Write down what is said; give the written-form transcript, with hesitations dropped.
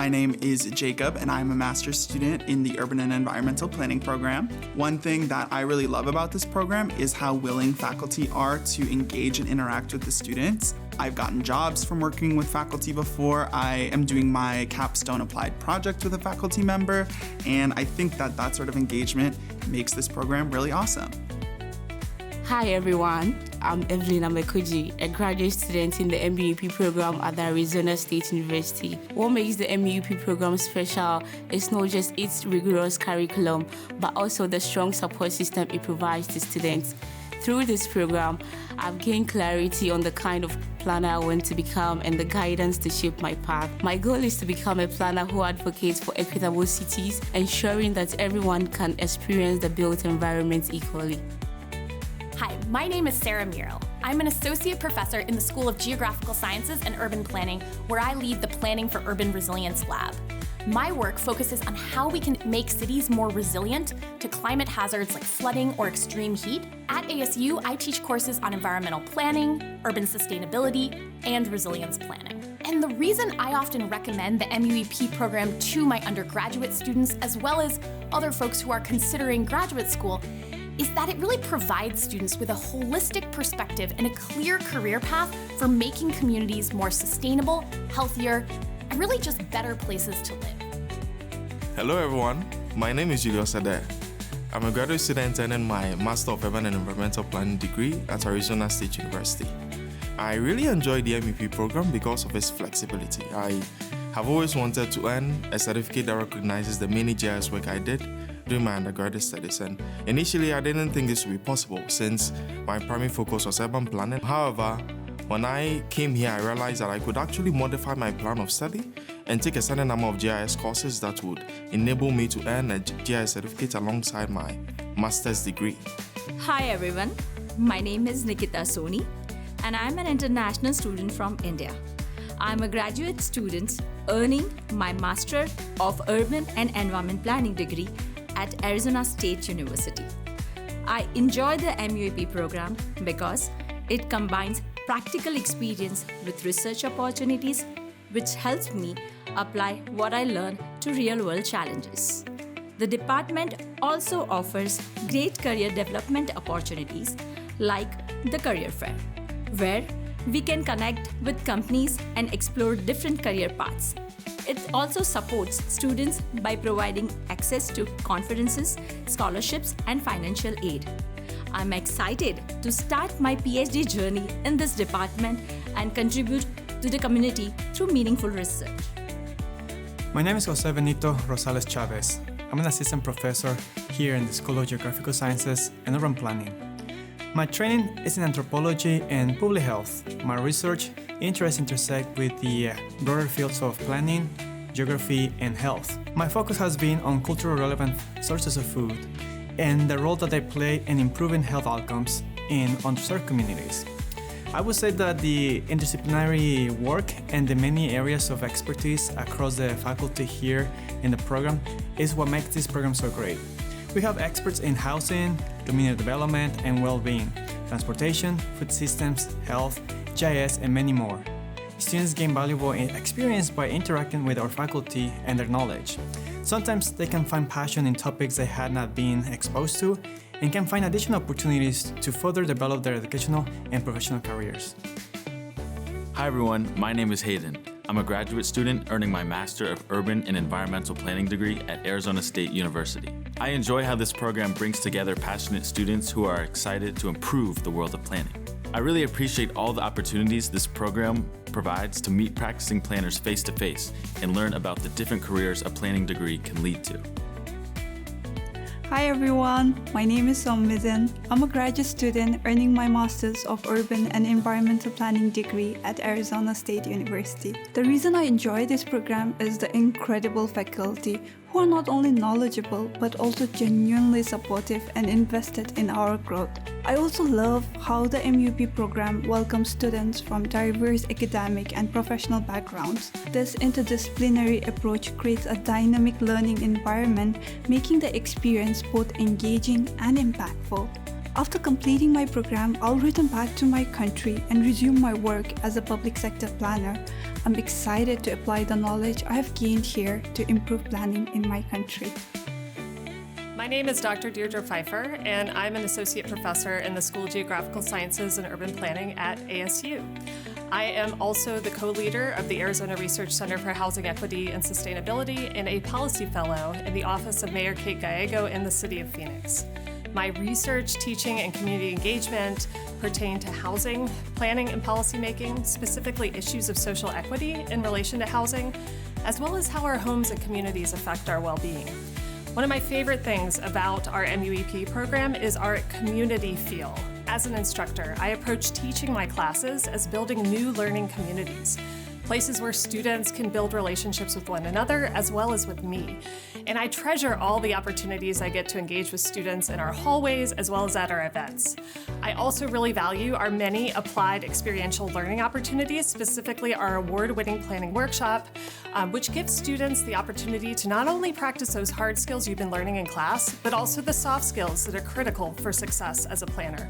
My name is Jacob, and I'm a master's student in the Urban and Environmental Planning program. One thing that I really love about this program is how willing faculty are to engage and interact with the students. I've gotten jobs from working with faculty before. I am doing my capstone applied project with a faculty member, and I think that sort of engagement makes this program really awesome. Hi everyone, I'm Evelyn Amekoji, a graduate student in the MUEP program at the Arizona State University. What makes the MUEP program special is not just its rigorous curriculum, but also the strong support system it provides to students. Through this program, I've gained clarity on the kind of planner I want to become and the guidance to shape my path. My goal is to become a planner who advocates for equitable cities, ensuring that everyone can experience the built environment equally. Hi, my name is Sarah Muriel. I'm an associate professor in the School of Geographical Sciences and Urban Planning, where I lead the Planning for Urban Resilience Lab. My work focuses on how we can make cities more resilient to climate hazards like flooding or extreme heat. At ASU, I teach courses on environmental planning, urban sustainability, and resilience planning. And the reason I often recommend the MUEP program to my undergraduate students, as well as other folks who are considering graduate school, is that it really provides students with a holistic perspective and a clear career path for making communities more sustainable, healthier, and really just better places to live. Hello everyone, my name is Julius Adair. I'm a graduate student earning my Master of Urban and Environmental Planning degree at Arizona State University. I really enjoy the MEP program because of its flexibility. I have always wanted to earn a certificate that recognizes the many GIS work I did during my undergraduate studies, and initially I didn't think this would be possible since my primary focus was urban planning. However, when I came here, I realized that I could actually modify my plan of study and take a certain number of GIS courses that would enable me to earn a GIS certificate alongside my master's degree. Hi everyone, my name is Nikita Soni and I'm an international student from India. I'm a graduate student earning my Master of Urban and Environment Planning degree at Arizona State University. I enjoy the MUEP program because it combines practical experience with research opportunities, which helps me apply what I learn to real-world challenges. The department also offers great career development opportunities like the Career Fair, where we can connect with companies and explore different career paths. It also supports students by providing access to conferences, scholarships, and financial aid. I'm excited to start my PhD journey in this department and contribute to the community through meaningful research. My name is Jose Benito Rosales Chavez. I'm an assistant professor here in the School of Geographical Sciences and Urban Planning. My training is in anthropology and public health. My research interests intersect with the broader fields of planning, geography, and health. My focus has been on culturally relevant sources of food and the role that they play in improving health outcomes in underserved communities. I would say that the interdisciplinary work and the many areas of expertise across the faculty here in the program is what makes this program so great. We have experts in housing, community development and well-being, transportation, food systems, health, GIS, and many more. Students gain valuable experience by interacting with our faculty and their knowledge. Sometimes they can find passion in topics they had not been exposed to and can find additional opportunities to further develop their educational and professional careers. Hi everyone, my name is Hayden. I'm a graduate student earning my Master of Urban and Environmental Planning degree at Arizona State University. I enjoy how this program brings together passionate students who are excited to improve the world of planning. I really appreciate all the opportunities this program provides to meet practicing planners face-to-face and learn about the different careers a planning degree can lead to. Hi everyone, my name is Sommizen. I'm a graduate student earning my Masters of Urban and Environmental Planning degree at Arizona State University. The reason I enjoy this program is the incredible faculty who are not only knowledgeable but also genuinely supportive and invested in our growth. I also love how the MUEP program welcomes students from diverse academic and professional backgrounds. This interdisciplinary approach creates a dynamic learning environment, making the experience both engaging and impactful. After completing my program, I'll return back to my country and resume my work as a public sector planner. I'm excited to apply the knowledge I have gained here to improve planning in my country. My name is Dr. Deirdre Pfeiffer, and I'm an associate professor in the School of Geographical Sciences and Urban Planning at ASU. I am also the co-leader of the Arizona Research Center for Housing Equity and Sustainability and a policy fellow in the Office of Mayor Kate Gallego in the City of Phoenix. My research, teaching, and community engagement pertain to housing, planning, and policymaking, specifically issues of social equity in relation to housing, as well as how our homes and communities affect our well-being. One of my favorite things about our MUEP program is our community feel. As an instructor, I approach teaching my classes as building new learning communities, places where students can build relationships with one another as well as with me. And I treasure all the opportunities I get to engage with students in our hallways as well as at our events. I also really value our many applied experiential learning opportunities, specifically our award-winning planning workshop, which gives students the opportunity to not only practice those hard skills you've been learning in class, but also the soft skills that are critical for success as a planner.